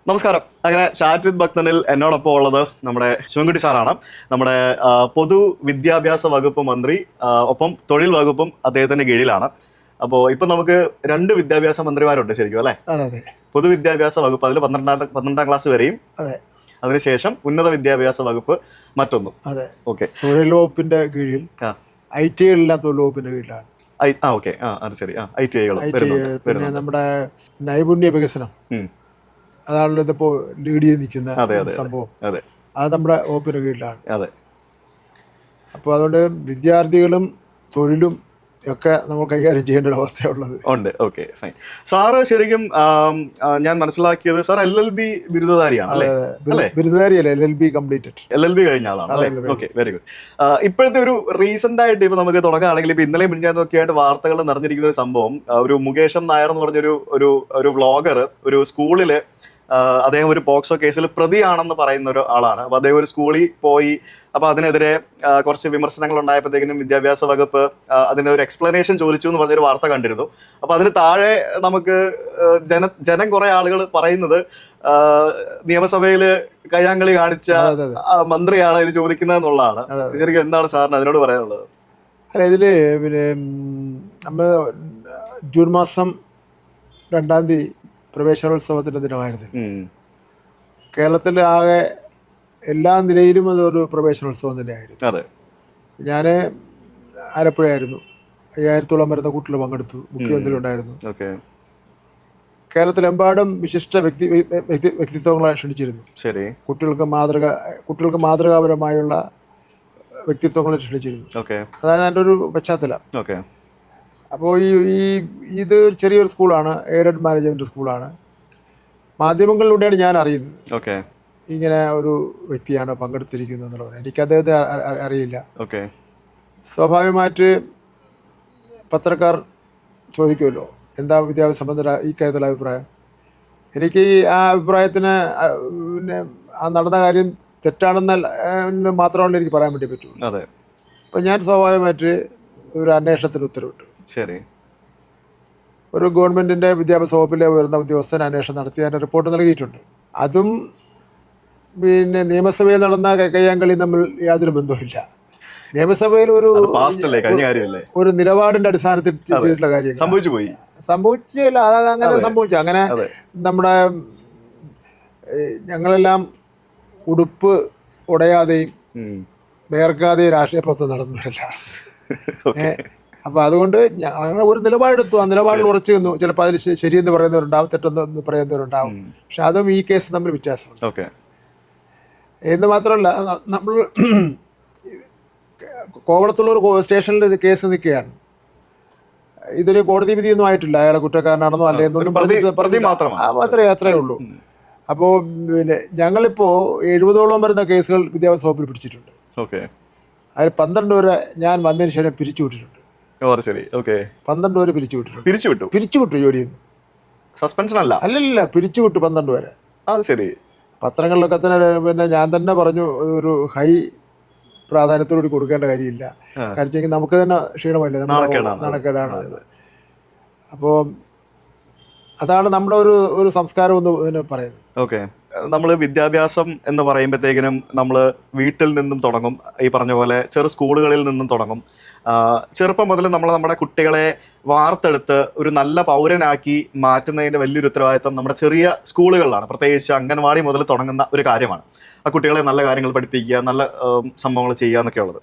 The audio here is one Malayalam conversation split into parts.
നമസ്കാരം. അങ്ങനെ ചാറ്റ് വിത്ത് ഭക്തനിൽ എന്നോടൊപ്പം ഉള്ളത് നമ്മുടെ ശിവൻകുട്ടി സാറാണ്. നമ്മുടെ പൊതുവിദ്യാഭ്യാസ വകുപ്പ് മന്ത്രി, ഒപ്പം തൊഴിൽ വകുപ്പും അദ്ദേഹത്തിന്റെ കീഴിലാണ്. അപ്പോൾ ഇപ്പം നമുക്ക് രണ്ട് വിദ്യാഭ്യാസ മന്ത്രിമാരുണ്ട് ശരിക്കും അല്ലേ? അതെ. പൊതുവിദ്യാഭ്യാസ വകുപ്പ് അതിൽ 12ാം ക്ലാസ് വരെയും, അതെ. അതിനുശേഷം ഉന്നത വിദ്യാഭ്യാസ വകുപ്പ് മറ്റൊന്നും. അതെ. ഓക്കെ. തൊഴിൽ വകുപ്പിന്റെ കീഴിൽ IT എല്ലാം തൊഴിൽ വകുപ്പിന്റെ കീഴിലാണ്. ഓക്കെ. അത് ശരി. ITI പിന്നെ നമ്മുടെ നൈപുണ്യ വികസനം അതാണല്ലോ ഇതിപ്പോ ലീഡ് ചെയ്ത് നിൽക്കുന്ന സംഭവം. അത് നമ്മുടെ വകുപ്പിന്റെ കീഴിലാണ്. അതെ. അപ്പോൾ അതുകൊണ്ട് വിദ്യാർത്ഥികളും തൊഴിലും ഒക്കെ നമ്മൾ കൈകാര്യം ചെയ്യേണ്ട ഒരു അവസ്ഥയുള്ളത് ഉണ്ട്. Okay, fine. സാറ് ശരിക്കും ഞാൻ മനസ്സിലാക്കിയത് സാർ LLB ബിരുദധാരിയാണ് അല്ലേ? ബിരുദധാരിയല്ല, LLB കംപ്ലീറ്റഡ്. LLB കഴിഞ്ഞ ആളാണ്. Okay, very good. ഇപ്പോഴത്തെ ഒരു റീസെന്റ് ആയിട്ട് ഇപ്പൊ നമുക്ക് തുടങ്ങുകയാണെങ്കിൽ ഇപ്പൊ ഇന്നലെയും മിനിഞ്ഞാന്നൊക്കെ ആയിട്ട് വാർത്തകൾ നിറഞ്ഞിരിക്കുന്ന ഒരു സംഭവം, ഒരു മുകേഷം നായർ എന്ന് പറഞ്ഞൊരു ഒരു വ്ളോഗർ ഒരു സ്കൂളില് അദ്ദേഹം ഒരു പോക്സോ കേസിൽ പ്രതിയാണെന്ന് പറയുന്ന ഒരു ആളാണ്. അപ്പൊ അദ്ദേഹം ഒരു സ്കൂളിൽ പോയി. അപ്പൊ അതിനെതിരെ കുറച്ച് വിമർശനങ്ങൾ ഉണ്ടായപ്പോഴത്തേക്കിനും വിദ്യാഭ്യാസ വകുപ്പ് അതിന്റെ ഒരു എക്സ്പ്ലനേഷൻ ചോദിച്ചു എന്ന് പറഞ്ഞൊരു വാർത്ത കണ്ടിരുന്നു. അപ്പൊ അതിന് താഴെ നമുക്ക് ജനം കുറെ ആളുകൾ പറയുന്നത് നിയമസഭയില് കയ്യാങ്കളി കാണിച്ച മന്ത്രിയാണ് ഇത് ചോദിക്കുന്നതെന്നുള്ളതാണ്. ശരിക്കും എന്താണ് സാറിന് അതിനോട് പറയാനുള്ളത്? അല്ല, ഇതില് പിന്നെ നമ്മൾ ജൂൺ മാസം 2-ാം തീയതി പ്രവേശനോത്സവത്തിന്റെ ദിനമായിരുന്നു. കേരളത്തിൽ ആകെ എല്ലാ നിലയിലും അതൊരു പ്രവേശനോത്സവം തന്നെയായിരുന്നു. ഞാൻ ആലപ്പുഴയായിരുന്നു. 5000-ഓളം വരുന്ന കുട്ടികൾ പങ്കെടുത്തു. മുഖ്യമന്ത്രി ഉണ്ടായിരുന്നു. കേരളത്തിലെമ്പാടും വിശിഷ്ട വ്യക്തിത്വങ്ങളെ ക്ഷണിച്ചിരുന്നു. കുട്ടികൾക്ക് മാതൃകാപരമായുള്ള വ്യക്തിത്വങ്ങളെ ക്ഷണിച്ചിരുന്നു. അതായത് അതിൻ്റെ ഒരു പശ്ചാത്തലം. അപ്പോൾ ഇത് ചെറിയൊരു സ്കൂളാണ്, എയ്ഡഡ് മാനേജ്മെന്റ് സ്കൂളാണ്. മാധ്യമങ്ങളിലൂടെയാണ് ഞാൻ അറിയുന്നത് ഇങ്ങനെ ഒരു വ്യക്തിയാണ് പങ്കെടുത്തിരിക്കുന്നത് എന്നുള്ളത്. എനിക്ക് അദ്ദേഹത്തെ അറിയില്ല. സ്വാഭാവികമായിട്ട് പത്രക്കാർ ചോദിക്കുമല്ലോ, എന്താ വിദ്യാഭ്യാസ സംബന്ധ ഈ കാര്യത്തിലുള്ള അഭിപ്രായം. എനിക്ക് ആ അഭിപ്രായത്തിന് പിന്നെ ആ നടന്ന കാര്യം തെറ്റാണെന്ന് മാത്രമല്ല എനിക്ക് പറയാൻ വേണ്ടി പറ്റുള്ളൂ. അപ്പം ഞാൻ സ്വാഭാവികമായിട്ട് ഒരു അന്വേഷണത്തിന് ഉത്തരവിട്ടു. ഒരു ഗവൺമെൻറ്റിൻ്റെ വിദ്യാഭ്യാസ വകുപ്പിലെ ഉയർന്ന ഉദ്യോഗസ്ഥൻ അന്വേഷണം നടത്തി അതിൻ്റെ റിപ്പോർട്ട് നൽകിയിട്ടുണ്ട്. അതും പിന്നെ നിയമസഭയിൽ നടന്ന കയ്യാങ്കളി തമ്മിൽ യാതൊരു ബന്ധവുമില്ല. നിയമസഭയിൽ ഒരു നിലപാടിൻ്റെ അടിസ്ഥാനത്തിൽ ചെയ്തിട്ടുള്ള കാര്യം സംഭവിച്ചില്ല. അങ്ങനെ സംഭവിച്ചു. അങ്ങനെ നമ്മുടെ ഞങ്ങളെല്ലാം ഉടുപ്പ് ഉടയാതെയും വേർക്കാതെയും രാഷ്ട്രീയ പ്രവർത്തനം നടന്നവരല്ല. അപ്പോൾ അതുകൊണ്ട് ഞങ്ങൾ ഒരു നിലപാടെടുത്തു. ആ നിലപാടിൽ ഉറച്ചു നിന്നു. ചിലപ്പോൾ അതിൽ ശരിയെന്ന് പറയുന്നവരുണ്ടാവും, തെറ്റെന്ന് പറയുന്നവരുണ്ടാവും. പക്ഷെ അതും ഈ കേസ് തമ്മിൽ വ്യത്യാസമുണ്ട്. എന്ന് മാത്രമല്ല, നമ്മൾ കോവളത്തുള്ള സ്റ്റേഷനിൽ കേസ് നിൽക്കുകയാണ്. ഇതൊരു കോടതി വിധിയൊന്നും ആയിട്ടില്ല. അയാളെ കുറ്റക്കാരനാണെന്നോ അല്ലെന്നൊന്നും അത്രയേ ഉള്ളൂ. അപ്പോൾ പിന്നെ ഞങ്ങളിപ്പോൾ 70ഓളം വരുന്ന കേസുകൾ വിദ്യാഭ്യാസ വകുപ്പിൽ പിടിച്ചിട്ടുണ്ട്. അതിൽ 12 വരെ ഞാൻ വന്നതിന് ശേഷം പിരിച്ചുവിട്ടിട്ടുണ്ട്. 12 വരെ പിരിച്ചുവിട്ടു ജോലിയിൽ നിന്ന്. സസ്പെൻഷൻ അല്ലല്ല, പിരിച്ചുവിട്ടു 12 വരെ. പത്രങ്ങളിലൊക്കെ തന്നെ പിന്നെ ഞാൻ തന്നെ പറഞ്ഞു, ഒരു ഹൈ പ്രാധാന്യത്തോടുകൂടി കൊടുക്കേണ്ട കാര്യമില്ല. കാരണം നമുക്ക് തന്നെ ക്ഷീണമല്ലേ, നാണക്കേടാണ് എന്ന്. അപ്പോൾ അതാണ് നമ്മുടെ ഒരു സംസ്കാരം എന്ന് പറയുന്നത്. നമ്മൾ വിദ്യാഭ്യാസം എന്ന് പറയുമ്പോഴത്തേക്കിനും നമ്മൾ വീട്ടിൽ നിന്നും തുടങ്ങും. ഈ പറഞ്ഞ പോലെ ചെറു സ്കൂളുകളിൽ നിന്നും തുടങ്ങും. ചെറുപ്പം മുതൽ നമ്മൾ നമ്മുടെ കുട്ടികളെ വാർത്തെടുത്ത് ഒരു നല്ല പൗരനാക്കി മാറ്റുന്നതിൻ്റെ വലിയൊരു ഉത്തരവാദിത്വം നമ്മുടെ ചെറിയ സ്കൂളുകളിലാണ്. പ്രത്യേകിച്ച് അംഗൻവാടി മുതൽ തുടങ്ങുന്ന ഒരു കാര്യമാണ്. ആ കുട്ടികളെ നല്ല കാര്യങ്ങൾ പഠിപ്പിക്കുക, നല്ല സംഭവങ്ങൾ ചെയ്യുക എന്നൊക്കെ ഉള്ളത്.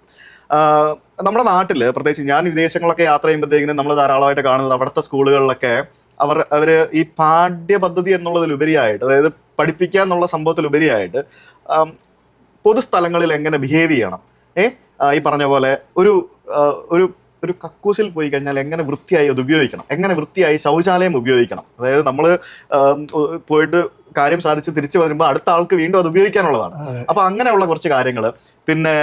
നമ്മുടെ നാട്ടിൽ പ്രത്യേകിച്ച് ഞാൻ വിദേശങ്ങളൊക്കെ യാത്ര ചെയ്യുമ്പോഴത്തേക്കിനും നമ്മൾ ധാരാളമായിട്ട് കാണുന്നത് അവിടുത്തെ സ്കൂളുകളിലൊക്കെ അവർ ഈ പാഠ്യപദ്ധതി എന്നുള്ളതിലുപരിയായിട്ട്, അതായത് പഠിപ്പിക്കുക എന്നുള്ള സംഭവത്തിലുപരിയായിട്ട് പൊതുസ്ഥലങ്ങളിൽ എങ്ങനെ ബിഹേവ് ചെയ്യണം, ഈ പറഞ്ഞ പോലെ ഒരു ഒരു കക്കൂസിൽ പോയി കഴിഞ്ഞാൽ എങ്ങനെ വൃത്തിയായി അത് ഉപയോഗിക്കണം, എങ്ങനെ വൃത്തിയായി ശൗചാലയം ഉപയോഗിക്കണം. അതായത് നമ്മൾ പോയിട്ട് കാര്യം സാധിച്ച് തിരിച്ചു വരുമ്പോൾ അടുത്ത ആൾക്ക് വീണ്ടും അത് ഉപയോഗിക്കാനുള്ളതാണ്. അപ്പൊ അങ്ങനെയുള്ള കുറച്ച് കാര്യങ്ങൾ. പിന്നെ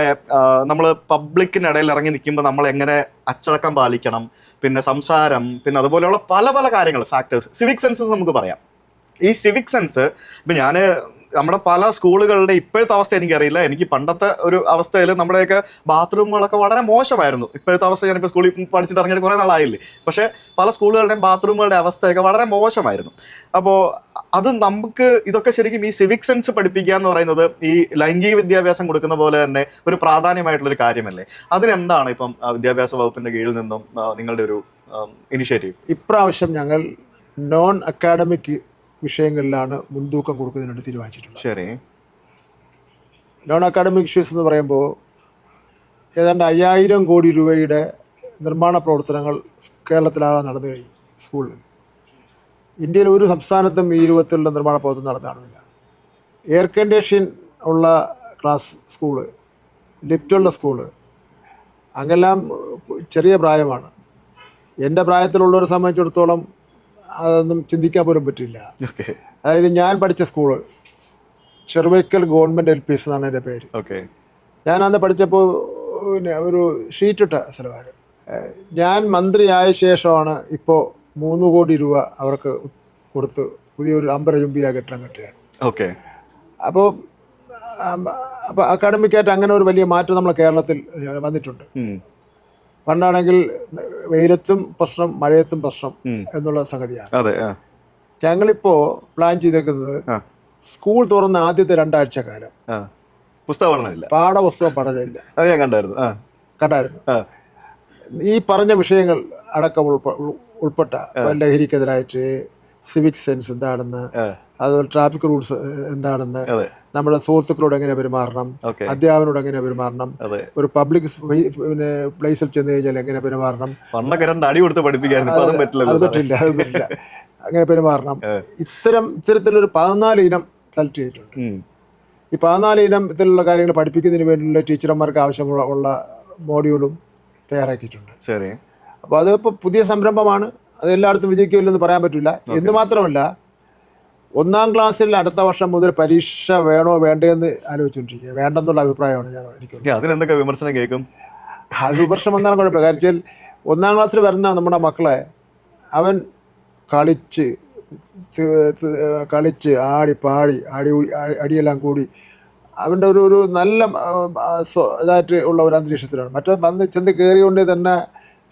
നമ്മൾ പബ്ലിക്കിനിടയിൽ ഇറങ്ങി നിൽക്കുമ്പോൾ നമ്മൾ എങ്ങനെ അച്ചടക്കം പാലിക്കണം, പിന്നെ സംസാരം, പിന്നെ അതുപോലെയുള്ള പല പല കാര്യങ്ങൾ, ഫാക്ടേഴ്സ്. സിവിക് സെൻസ് നമുക്ക് പറയാം. ഈ സിവിക് സെൻസ് ഇപ്പം ഞാൻ നമ്മുടെ പല സ്കൂളുകളുടെ ഇപ്പോഴത്തെ അവസ്ഥ എനിക്കറിയില്ല. എനിക്ക് പണ്ടത്തെ ഒരു അവസ്ഥയിൽ നമ്മുടെയൊക്കെ ബാത്റൂമുകളൊക്കെ വളരെ മോശമായിരുന്നു. ഇപ്പോഴത്തെ അവസ്ഥ ഞാനിപ്പോൾ സ്കൂളിൽ പഠിച്ചിട്ട് ഇറങ്ങിയിട്ട് കുറേ നാളായില്ലേ. പക്ഷേ പല സ്കൂളുകളുടെയും ബാത്റൂമുകളുടെ അവസ്ഥയൊക്കെ വളരെ മോശമായിരുന്നു. അപ്പോൾ അത് നമുക്ക് ഇതൊക്കെ ശരിക്കും ഈ സിവിക് സെൻസ് പഠിപ്പിക്കുക എന്ന് പറയുന്നത് ഈ ലൈംഗിക വിദ്യാഭ്യാസം കൊടുക്കുന്ന പോലെ തന്നെ ഒരു പ്രാധാന്യമായിട്ടുള്ളൊരു കാര്യമല്ലേ? അതിനെന്താണ് ഇപ്പം വിദ്യാഭ്യാസ വകുപ്പിന്റെ കീഴിൽ നിന്നും നിങ്ങളുടെ ഒരു ഇനിഷ്യേറ്റീവ്? ഇപ്രാവശ്യം ഞങ്ങൾ നോൺ അക്കാഡമിക് വിഷയങ്ങളിലാണ് മുൻതൂക്കം കൊടുക്കുന്നതിനായിട്ട് തീരുമാനിച്ചിട്ടുള്ളത്. ശരി. നോൺ അക്കാഡമിക് ഇഷ്യൂസ് എന്ന് പറയുമ്പോൾ ഏതാണ്ട് 5000 കോടി രൂപയുടെ നിർമ്മാണ പ്രവർത്തനങ്ങൾ കേരളത്തിലാകെ നടന്നു കഴിഞ്ഞു. സ്കൂളിൽ ഇന്ത്യയിൽ ഒരു സംസ്ഥാനത്തും ഈ രൂപത്തിലുള്ള നിർമ്മാണ പ്രവർത്തനം നടന്നാണില്ല. എയർ കണ്ടീഷൻ ഉള്ള ക്ലാസ് സ്കൂള്, ലിഫ്റ്റുള്ള സ്കൂള്, അങ്ങെല്ലാം ചെറിയ പ്രായമാണ്. എൻ്റെ പ്രായത്തിലുള്ളവരെ സംബന്ധിച്ചിടത്തോളം അതൊന്നും ചിന്തിക്കാൻ പോലും പറ്റില്ല. അതായത് ഞാൻ പഠിച്ച സ്കൂള് ചെറുവയ്ക്കൽ ഗവൺമെൻറ് LPS എന്നാണ് എൻ്റെ പേര്. ഞാൻ അന്ന് പഠിച്ചപ്പോൾ പിന്നെ ഒരു ഷീറ്റിട്ട സ്ഥലമായിരുന്നു. ഞാൻ മന്ത്രിയായ ശേഷമാണ് ഇപ്പോൾ 3 കോടി രൂപ അവർക്ക് കൊടുത്ത് പുതിയൊരു അമ്പരചുംബിയ കെട്ടിടം കെട്ടുകയാണ്. അപ്പോൾ അക്കാഡമിക്കായിട്ട് അങ്ങനെ ഒരു വലിയ മാറ്റം നമ്മളെ കേരളത്തിൽ വന്നിട്ടുണ്ട്. പണ്ടാണെങ്കിൽ വെയിലത്തും പ്രശ്നം, മഴയത്തും പ്രശ്നം എന്നുള്ള സംഗതിയാണ്. ഞങ്ങളിപ്പോൾ പ്ലാൻ ചെയ്തേക്കുന്നത് സ്കൂൾ തുറന്ന ആദ്യത്തെ 2 ആഴ്ച കാലം പാഠപുസ്തകം പഠനമില്ല. കണ്ടായിരുന്നു. ഈ പറഞ്ഞ വിഷയങ്ങൾ അടക്കം ഉൾപ്പെട്ട ലഹരിക്കെതിരായിട്ട് സിവിക് സെൻസ് എന്താണെന്ന്, അതുപോലെ ട്രാഫിക് റൂൾസ് എന്താണെന്ന്, നമ്മുടെ സുഹൃത്തുക്കളോട് എങ്ങനെ പെരുമാറണം, അധ്യാപനോട് എങ്ങനെ പെരുമാറണം, ഒരു പബ്ലിക് പിന്നെ പ്ലേസിൽ ചെന്ന് കഴിഞ്ഞാൽ എങ്ങനെ പെരുമാറണം, അത് പറ്റില്ല അങ്ങനെ പെരുമാറണം. ഇത്തരത്തിലൊരു 14 ഇനം സെലക്ട് ചെയ്തിട്ടുണ്ട്. ഈ 14 ഇനത്തിലുള്ള കാര്യങ്ങൾ പഠിപ്പിക്കുന്നതിന് വേണ്ടിയുള്ള ടീച്ചർമാർക്ക് ആവശ്യമുള്ള മോഡ്യൂളും തയ്യാറാക്കിയിട്ടുണ്ട്. അപ്പോൾ അതിപ്പോൾ പുതിയ സംരംഭമാണ്. അത് എല്ലായിടത്തും വിജയിക്കില്ലെന്ന് പറയാൻ പറ്റില്ല. എന്ന് മാത്രമല്ല, 1-ാം ക്ലാസ്സിൽ അടുത്ത വർഷം മുതൽ പരീക്ഷ വേണോ വേണ്ടതെന്ന് ആലോചിച്ചുകൊണ്ടിരിക്കുക. വേണ്ടെന്നുള്ള അഭിപ്രായമാണ് അതിനെന്തൊക്കെ വിമർശനം കേൾക്കും? അത് വിമർശനം വന്നാലും കുഴപ്പമില്ല. കാരണം വെച്ചാൽ 1-ാം ക്ലാസ്സിൽ വരുന്ന നമ്മുടെ മക്കളെ അവൻ കളിച്ച് ആടി പാടി അടിയെല്ലാം കൂടി അവൻ്റെ ഒരു നല്ല ഇതായിട്ട് ഉള്ള ഒരു അന്തരീക്ഷത്തിലാണ്. മറ്റേ വന്ന് ചെന്ന് കയറിയോണ്ട് തന്നെ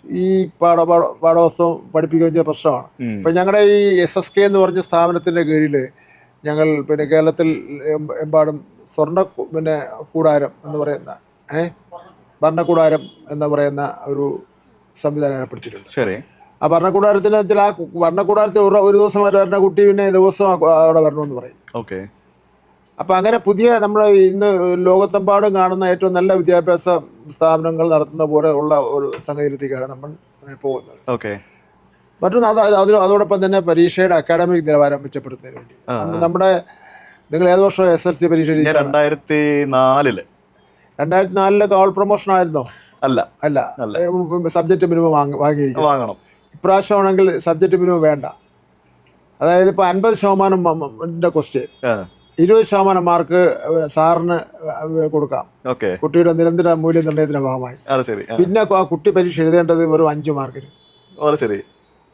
ഈ പാഠപുസ്തകം പഠിപ്പിക്കുകയും ചെയ്ത പ്രശ്നമാണ്. ഇപ്പം ഞങ്ങളുടെ ഈ SSK എന്ന് പറഞ്ഞ സ്ഥാപനത്തിൻ്റെ കീഴിൽ ഞങ്ങൾ പിന്നെ കേരളത്തിൽ എമ്പാടും കൂടാരം എന്ന് പറയുന്ന ഭരണകൂടാരം എന്ന് പറയുന്ന ഒരു സംവിധാനം ഏർപ്പെടുത്തിയിട്ടുണ്ട്. ആ ഭരണകൂടാരത്തിന് വെച്ചാൽ ആ ഭരണകൂടാരത്തിൽ ഒരു ദിവസമായിട്ട് വരുന്ന കുട്ടി പിന്നെ ദിവസം അവിടെ വരണമെന്ന് പറയും. അപ്പം അങ്ങനെ പുതിയ നമ്മൾ ഇന്ന് ലോകത്തെമ്പാടും കാണുന്ന ഏറ്റവും നല്ല വിദ്യാഭ്യാസ സ്ഥാപനങ്ങൾ നടത്തുന്ന പോലെ ഉള്ള ഒരു സംഗതിയിലേക്കാണ് നമ്മൾ പോകുന്നത്. മറ്റൊന്ന് അതോടൊപ്പം തന്നെ പരീക്ഷയുടെ അക്കാഡമിക് നിലവാരം മെച്ചപ്പെടുത്തുന്നതിന് വേണ്ടി നമ്മുടെ നിങ്ങൾ ഏത് വർഷം SSLC പരീക്ഷ? 2004 ഓൾ പ്രൊമോഷൻ ആയിരുന്നോ? അല്ല. സബ്ജക്റ്റ് മിനിമം വാങ്ങിയിരിക്കും. ഇപ്രാവശ്യമാണെങ്കിൽ സബ്ജക്റ്റ് മിനിമം വേണ്ട. അതായത് ഇപ്പോൾ 50% ക്വസ്റ്റ്യൻ 20% മാർക്ക് സാറിന് കൊടുക്കാം, കുട്ടിയുടെ നിരന്തര മൂല്യനിർണ്ണയത്തിന്റെ ഭാഗമായി. പിന്നെ ആ കുട്ടി പരീക്ഷ എഴുതേണ്ടത് വെറും 5 മാർക്കിന്,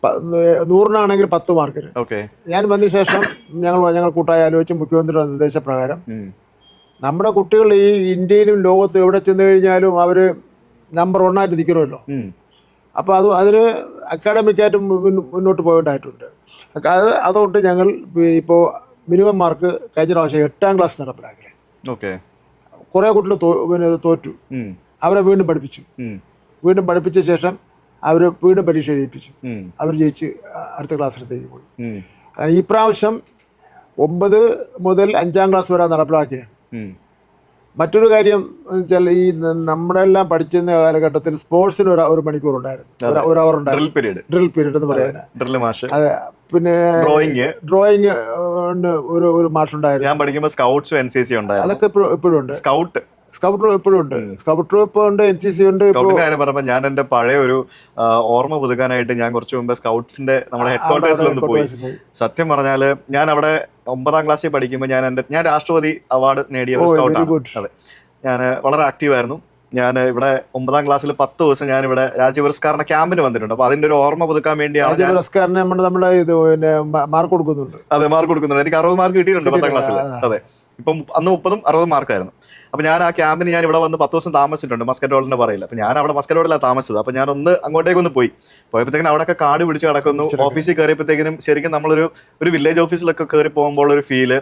100-നാണെങ്കിൽ 10 മാർക്കിന്. ഞാൻ വന്ന ശേഷം ഞങ്ങൾ കൂട്ടായി ആലോചിച്ച് മുഖ്യമന്ത്രിയുടെ നിർദ്ദേശപ്രകാരം നമ്മുടെ കുട്ടികൾ ഈ ഇന്ത്യയിലും ലോകത്തും എവിടെ ചെന്ന് കഴിഞ്ഞാലും അവർ നമ്പർ 1 ആയിട്ട് നിൽക്കണമല്ലോ. അപ്പോൾ അതിന് അക്കാഡമിക്കായിട്ട് മുന്നോട്ട് പോകേണ്ടതായിട്ടുണ്ട്. അതുകൊണ്ട് ഞങ്ങൾ ഇപ്പോൾ മിനിമം മാർക്ക് കഴിഞ്ഞ പ്രാവശ്യം 8-ാം ക്ലാസ് നടപ്പിലാക്കി. കുറേ കുട്ടികൾ തോറ്റു. അവരെ വീണ്ടും പഠിപ്പിച്ച ശേഷം അവർ വീണ്ടും പരീക്ഷ എഴുതിപ്പിച്ചു. അവർ ജയിച്ച് അടുത്ത ക്ലാസ്സിലേക്ക് പോയി. അങ്ങനെ ഈ പ്രാവശ്യം 9 മുതൽ 5-ാം ക്ലാസ് വരെ നടപ്പിലാക്കിയാണ്. മറ്റൊരു കാര്യം വെച്ചാൽ ഈ നമ്മളെല്ലാം പഠിച്ചിരുന്ന കാലഘട്ടത്തിൽ സ്പോർട്സിന് ഒരു മണിക്കൂർ ഉണ്ടായിരുന്നു, 1 അവർ ഉണ്ടായിരുന്നു, ഡ്രിൽ പീരീഡ് എന്ന് പറയാൻ. അതെ. പിന്നെ ഡ്രോയിങ് ഒരു മാഷ് ഉണ്ടായിരുന്നു. ഞാൻ പഠിക്കുമ്പോൾ സ്കൗട്ട്സും NCC ഉണ്ടായിരുന്നു. അതൊക്കെ ഇപ്പോഴും ഉണ്ട്. സ്കൗട്ട് ഇപ്പോഴും ഉണ്ട്. സ്കൗട്ട് ഇപ്പോൾ ഉണ്ട്, NCC ഉണ്ട്. കാര്യം പറയുമ്പോൾ ഞാൻ എൻ്റെ പഴയ ഒരു ഓർമ്മ പുതുക്കാനായിട്ട് ഞാൻ കുറച്ച് മുമ്പ് സ്കൗട്ട്സിന്റെ നമ്മുടെ ഹെഡ്ക്വാർട്ടേഴ്സിലൊന്ന് പോയി. സത്യം പറഞ്ഞാൽ ഞാൻ അവിടെ 9-ാം ക്ലാസ്സിൽ പഠിക്കുമ്പോൾ ഞാൻ രാഷ്ട്രപതി അവാർഡ് നേടിയ ഒരു സ്കൗട്ടാണ്. അതെ, ഞാൻ വളരെ ആക്റ്റീവായിരുന്നു. ഞാൻ ഇവിടെ 9ാം ക്ലാസ്സിൽ 10 ദിവസം ഞാൻ ഇവിടെ രാജ്യപുരസ്കാറിന്റെ ക്യാമ്പിന് വന്നിട്ടുണ്ട്. അപ്പൊ അതിന്റെ ഒരു ഓർമ്മ പുതുക്കാൻ വേണ്ടിയാണ് പുരസ്കാരന് നമ്മള് ഇത് പിന്നെ മാർക്ക് കൊടുക്കുന്നുണ്ട്. അതെ, മാർക്ക് കൊടുക്കുന്നുണ്ട്. എനിക്ക് 60 മാർക്ക് കിട്ടിയിട്ടുണ്ട് 10ാം ക്ലാസ്സിൽ. അതെ, ഇപ്പം അന്ന് 30ഉം 60 മാർക്കായിരുന്നു. അപ്പൊ ഞാൻ ആ ക്യാമ്പിന് ഞാൻ ഇവിടെ വന്ന് 10 ദിവസം താമസിച്ചിട്ടുണ്ട് മസ്കറ്റ് റോഡിന്റെ പറയില്ല. അപ്പൊ ഞാൻ അവിടെ മസ്കറ്റ് റോഡിലാണ് താമസിച്ചത്. അപ്പൊ ഞാൻ അങ്ങോട്ടേക്കൊന്ന് പോയപ്പോഴത്തേക്കും അവിടെയൊക്കെ കാട് പിടിച്ച് കിടക്കുന്നു. ഓഫീസിൽ കയറിയപ്പോഴത്തേക്കിനും ശരിക്കും നമ്മളൊരു വില്ലേജ് ഓഫീസിലൊക്കെ കയറി പോകുമ്പോൾ ഒരു ഫീല്,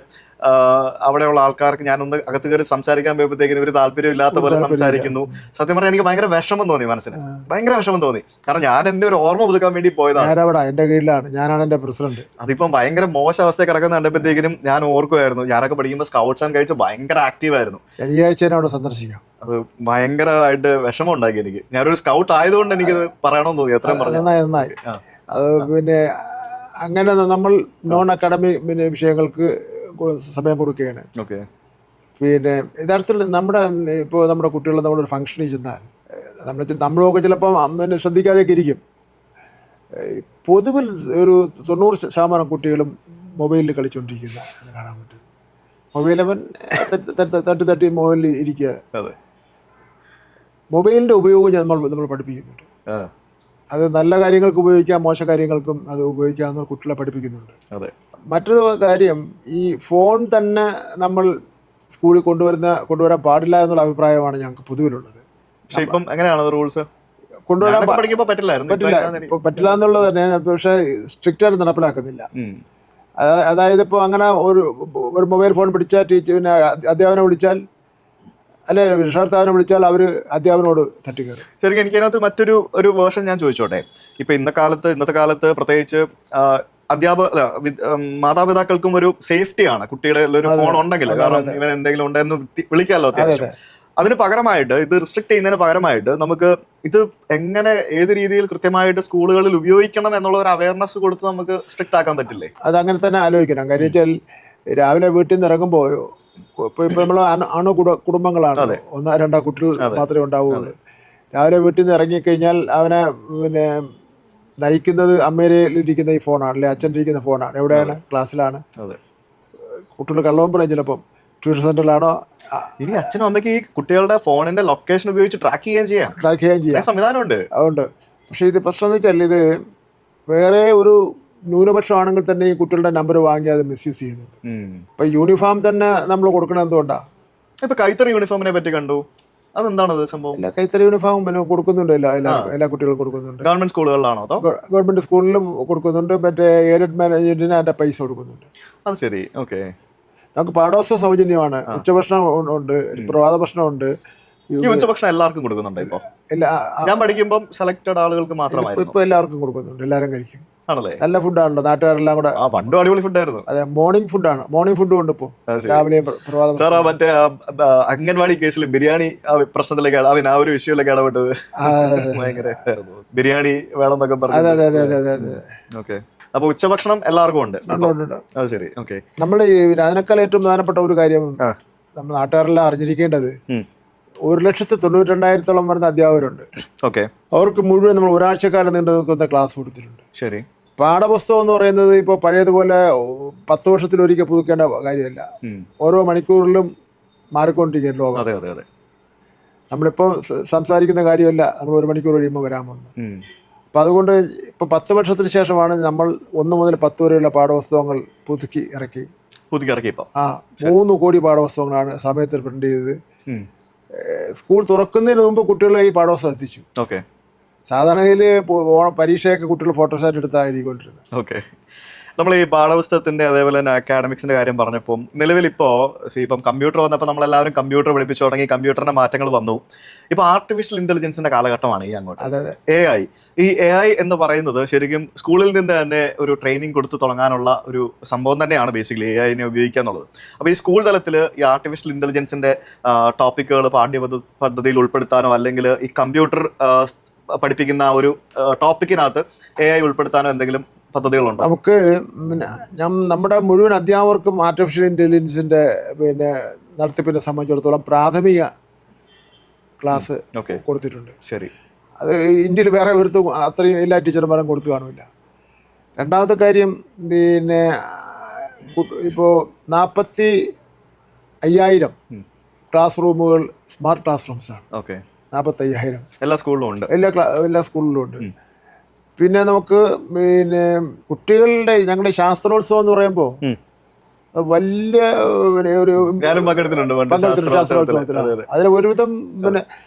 അവിടെയുള്ള ആൾക്കാർക്ക് ഞാനൊന്ന് അകത്ത് കയറി സംസാരിക്കാൻ പോയപ്പോഴത്തേക്കിനും ഒരു താല്പര്യം ഇല്ലാത്ത പോലെ സംസാരിക്കുന്നു. സത്യം പറഞ്ഞാൽ എനിക്ക് ഭയങ്കര വിഷമം തോന്നി, മനസ്സിന് ഭയങ്കര വിഷമം തോന്നി. കാരണം ഞാൻ എന്റെ ഒരു ഓർമ്മ പുതുക്കാൻ വേണ്ടി പോയതാണ്. എന്റെ കീഴിലാണ്, ഞാനാണ് എന്റെ പ്രസിഡന്റ്. അതിപ്പം ഭയങ്കര മോശം അവസ്ഥ കിടക്കുന്ന കണ്ടപ്പോഴത്തേക്കിനും ഞാൻ ഓർക്കുമായിരുന്നു, ഞാനൊക്കെ പഠിക്കുമ്പോൾ സ്കൗട്ട്സ് ആൻഡ് ഗൈഡ്സ് ഭയങ്കര ആക്റ്റീവ് ആയിരുന്നു. ഈ ആഴ്ച അവിടെ സന്ദർശിക്കാം. അത് ഭയങ്കരമായിട്ട് വിഷമം ഉണ്ടാക്കി എനിക്ക്. ഞാനൊരു സ്കൗട്ട് ആയതുകൊണ്ട് എനിക്ക് പറയണമെന്ന് തോന്നി. എത്രയും നന്നായി. അത് പിന്നെ അങ്ങനെ നമ്മൾ നോൺ അക്കാഡമിക് പിന്നെ വിഷയങ്ങൾക്ക് സമയം കൊടുക്കുകയാണ്. പിന്നെ യഥാർത്ഥത്തിൽ നമ്മുടെ കുട്ടികൾ നമ്മളൊരു ഫംഗ്ഷനിൽ ചെന്നാൽ നമ്മളൊക്കെ ചിലപ്പോൾ പിന്നെ ശ്രദ്ധിക്കാതെയൊക്കെ ഇരിക്കും. പൊതുവിൽ ഒരു 90% കുട്ടികളും മൊബൈലിൽ കളിച്ചുകൊണ്ടിരിക്കുന്ന കാണാൻ പറ്റും. മൊബൈലവൻ തട്ടി മൊബൈലിൽ ഇരിക്കുക. മൊബൈലിൻ്റെ ഉപയോഗം നമ്മൾ പഠിപ്പിക്കുന്നുണ്ട്. അത് നല്ല കാര്യങ്ങൾക്ക് ഉപയോഗിക്കാം, മോശ കാര്യങ്ങൾക്കും അത് ഉപയോഗിക്കാമെന്ന് കുട്ടികളെ പഠിപ്പിക്കുന്നുണ്ട്. മറ്റൊരു കാര്യം, ഈ ഫോൺ തന്നെ നമ്മൾ സ്കൂളിൽ കൊണ്ടുവരാൻ പാടില്ല എന്നുള്ള അഭിപ്രായമാണ് ഞങ്ങൾക്ക് പൊതുവിലുള്ളത്. ഇപ്പം എങ്ങനെയാണ് റൂൾസ്? കൊണ്ടുവരാൻ പറ്റില്ല എന്നുള്ളത് തന്നെയാണ്. പക്ഷേ സ്ട്രിക്റ്റ് ആയിട്ട് നടപ്പിലാക്കുന്നില്ല. അതായത് ഇപ്പോൾ അങ്ങനെ ഒരു മൊബൈൽ ഫോൺ പിടിച്ചാൽ പിന്നെ അധ്യാപനം വിളിച്ചാൽ, അല്ലെ രക്ഷകർത്താവിനെ വിളിച്ചാൽ അവർ അധ്യാപനോട് തട്ടിക്കയറും. ശരിക്കും എനിക്ക് അതിനകത്ത് മറ്റൊരു വേർഷൻ ഞാൻ ചോദിച്ചോട്ടെ. ഇപ്പൊ ഇന്നത്തെ കാലത്ത് പ്രത്യേകിച്ച് മാതാപിതാക്കൾക്കും ഒരു സേഫ്റ്റിയാണ് കുട്ടിയുടെ ഒരു ഫോൺ ഉണ്ടെങ്കിൽ. കാരണം ഇവൻ എന്തെങ്കിലും ഉണ്ടെന്ന് വിളിക്കാമല്ലോ അത്യാവശ്യം. അതിന് പകരമായിട്ട്, ഇത് റിസ്ട്രിക്ട് ചെയ്യുന്നതിന് പകരമായിട്ട് നമുക്ക് ഇത് എങ്ങനെ ഏത് രീതിയിൽ കൃത്യമായിട്ട് സ്കൂളുകളിൽ ഉപയോഗിക്കണം എന്നുള്ള ഒരു അവയർനെസ് കൊടുത്ത് നമുക്ക് സ്ട്രിക്റ്റ് ആക്കാൻ പറ്റില്ലേ? അത് അങ്ങനെ തന്നെ ആലോചിക്കണം. കാര്യം വെച്ചാൽ രാവിലെ വീട്ടിൽ നിന്ന് ഇറങ്ങുമ്പോൾ ഇപ്പൊ നമ്മൾ കുടുംബങ്ങളാണ്, 1-2 കുട്ടികൾ മാത്രമേ ഉണ്ടാവുകയുള്ളൂ. രാവിലെ വീട്ടിൽ നിന്ന് ഇറങ്ങിക്കഴിഞ്ഞാൽ അവനെ പിന്നെ നയിക്കുന്നത് അമ്മയിലിരിക്കുന്ന ഈ ഫോണാണ്, അല്ലെ അച്ഛനിരിക്കുന്ന ഫോണാണ്. എവിടെയാണ്? ക്ലാസ്സിലാണ്. കുട്ടികൾ കള്ളവും പറയും, ചിലപ്പം ട്യൂഷൻ സെന്ററിലാണോ. ഇനി അച്ഛനും അമ്മയ്ക്ക് ഈ കുട്ടികളുടെ ഫോണിന്റെ ലൊക്കേഷൻ ഉപയോഗിച്ച് ട്രാക്ക് ചെയ്യുകയും ചെയ്യാം സംവിധാനമുണ്ട്. അതുകൊണ്ട് പക്ഷേ ഇത് പ്രശ്നം എന്ന് വെച്ചാൽ, ഇത് വേറെ ഒരു ന്യൂനപക്ഷമാണെങ്കിൽ തന്നെ ഈ കുട്ടികളുടെ നമ്പർ വാങ്ങി അത് മിസ്യൂസ് ചെയ്യുന്നുണ്ട്. ഇപ്പൊ യൂണിഫോം തന്നെ നമ്മൾ കൊടുക്കണം. എന്തുകൊണ്ടാണ്? ഇപ്പൊ കൈത്തറി യൂണിഫോമിനെ പറ്റി കണ്ടു. അതെന്താണ് സംഭവം? ഇല്ല, കൈത്തറി യൂണിഫോം പിന്നെ കൊടുക്കുന്നുണ്ട്. എല്ലാ കുട്ടികളും കൊടുക്കുന്നുണ്ട്. ഗവൺമെന്റ് സ്കൂളുകളിലാണോ? ഗവൺമെന്റ് സ്കൂളിലും കൊടുക്കുന്നുണ്ട്. മറ്റേ എയ്ഡഡ് മാനേജ്മെന്റിന് അതിന്റെ പൈസ കൊടുക്കുന്നുണ്ട്. അത് ശരി. ഓക്കെ. നമുക്ക് പാഠോത്സവം സൗജന്യമാണ്. ഉച്ചഭക്ഷണം ഉണ്ട്, പ്രഭാത ഭക്ഷണം ഉണ്ട്. ഈ ഉച്ചഭക്ഷണം എല്ലാവർക്കും കൊടുക്കുന്നുണ്ട്? ഇപ്പൊ ഞാൻ പഠിക്കുമ്പോൾ സെലക്ടഡ് ആളുകൾക്ക് മാത്രമായിരുന്നു. ഇപ്പൊ എല്ലാവർക്കും കൊടുക്കുന്നുണ്ട്. എല്ലാവരും കഴിക്കും. ആണല്ലേ? നല്ല ഫുഡാണല്ലോ, നാട്ടുകാരെല്ലാം കൂടെ. പണ്ടും അടിപൊളി ഫുഡായിരുന്നു. അതെ, മോർണിംഗ് ഫുഡാണ്. മോർണിംഗ് ഫുഡ് കൊണ്ട് ഇപ്പോ രാവിലെ സാർ മറ്റേ അംഗൻവാടി കേസിൽ ബിരിയാണി പ്രശ്നത്തിലേക്കാണ് ആ ഒരു വിഷയത്തിലേക്ക് ഇടപെട്ടത്. ഭയങ്കര ബിരിയാണി വേണമെന്നൊക്കെ പറഞ്ഞു. ഓക്കെ. അപ്പൊ ഉച്ചഭക്ഷണം എല്ലാവർക്കും ഉണ്ട്. അത് ശരി. ഓക്കെ. നമ്മൾ അതിനേക്കാൾ ഏറ്റവും പ്രധാനപ്പെട്ട ഒരു കാര്യം നമ്മൾ നാട്ടുകാരെല്ലാം അറിഞ്ഞിരിക്കേണ്ടത്, 1,92,000 വരുന്ന അധ്യാപകരുണ്ട്. ഓക്കെ. അവർക്ക് മുഴുവൻ നമ്മൾ ഒരാഴ്ചക്കാലം നീണ്ടു നിൽക്കുന്ന ക്ലാസ് കൊടുത്തിട്ടുണ്ട്. ശരി. പാഠപുസ്തകം എന്ന് പറയുന്നത് ഇപ്പോൾ പഴയതുപോലെ 10 വർഷത്തിലൊരിക്കൽ പുതുക്കേണ്ട കാര്യമല്ല. ഓരോ മണിക്കൂറിലും മാറിക്കൊണ്ടിരിക്കുകയാണ് ലോകം. നമ്മളിപ്പോൾ സംസാരിക്കുന്ന കാര്യമല്ല നമ്മൾ 1 മണിക്കൂർ കഴിയുമ്പോൾ വരാമെന്ന്. അപ്പം അതുകൊണ്ട് ഇപ്പോൾ 10 വർഷത്തിന് ശേഷമാണ് നമ്മൾ 1 മുതൽ 10 വരെയുള്ള പാഠപുസ്തകങ്ങൾ പുതുക്കി ഇറക്കി. 3 കോടി പാഠപുസ്തകങ്ങളാണ് സമയത്ത് പ്രിന്റ് ചെയ്തത്. സ്കൂൾ തുറക്കുന്നതിന് മുമ്പ് കുട്ടികളെ ഈ പാഠപുസ്തകം എത്തിച്ചു. ഓക്കെ. സാധാരണയിൽ പരീക്ഷയൊക്കെ കുട്ടികൾ ഫോട്ടോസ്റ്റാറ്റ് എടുത്താണ് എഴുതിക്കൊണ്ടിരുന്നത്. ഓക്കെ. നമ്മൾ ഈ പാഠപുസ്തകത്തിന്റെ അതേപോലെ തന്നെ അക്കാഡമിക്സിന്റെ കാര്യം പറഞ്ഞപ്പോൾ നിലവിൽ ഇപ്പം കമ്പ്യൂട്ടർ വന്നപ്പോൾ നമ്മളെല്ലാവരും കമ്പ്യൂട്ടർ പഠിപ്പിച്ചു തുടങ്ങി. കമ്പ്യൂട്ടറിന്റെ മാറ്റങ്ങൾ വന്നു. ഇപ്പൊ ആർട്ടിഫിഷ്യൽ ഇന്റലിജൻസിന്റെ കാലഘട്ടമാണ് ഈ അങ്ങോട്ട്. AI. ഈ AI എന്ന് പറയുന്നത് ശരിക്കും സ്കൂളിൽ നിന്ന് തന്നെ ഒരു ട്രെയിനിങ് കൊടുത്ത് തുടങ്ങാനുള്ള ഒരു സംഭവം തന്നെയാണ് ബേസിക്കലി AI ഉപയോഗിക്കുക എന്നുള്ളത്. അപ്പോൾ ഈ സ്കൂൾ തലത്തിൽ ഈ ആർട്ടിഫിഷ്യൽ ഇന്റലിജൻസിന്റെ ടോപ്പിക്കുകൾ പാഠ്യപദ്ധതിയിൽ ഉൾപ്പെടുത്താനോ അല്ലെങ്കിൽ ഈ കമ്പ്യൂട്ടർ പഠിപ്പിക്കുന്ന ഒരു ടോപ്പിക്കിനകത്ത് AI ഉൾപ്പെടുത്താനോ എന്തെങ്കിലും പദ്ധതികളുണ്ടോ? നമുക്ക് നമ്മുടെ മുഴുവൻ അധ്യാപകർക്കും ആർട്ടിഫിഷ്യൽ ഇന്റലിജൻസിന്റെ പിന്നെ നടത്തിപ്പിനെ സംബന്ധിച്ചിടത്തോളം പ്രാഥമിക ക്ലാസ് കൊടുത്തിട്ടുണ്ട്. ശരി. അത് ഇന്ത്യയിൽ വേറെ ഒരു അത്രയും എല്ലാ ടീച്ചർമാരും കൊടുത്തു കാണില്ല. രണ്ടാമത്തെ കാര്യം, പിന്നെ ഇപ്പോൾ 45,000 ക്ലാസ് റൂമുകൾ സ്മാർട്ട് ക്ലാസ് റൂംസാണ്. 45,000 എല്ലാ സ്കൂളിലും ഉണ്ട്. എല്ലാ സ്കൂളിലും ഉണ്ട്. പിന്നെ നമുക്ക് പിന്നെ കുട്ടികളുടെ ഞങ്ങളുടെ ശാസ്ത്രോത്സവം എന്ന് പറയുമ്പോൾ വലിയ ഒരു ശാസ്ത്രോത്സവത്തിലാണ്. അതിൽ ഒരുവിധം പിന്നെ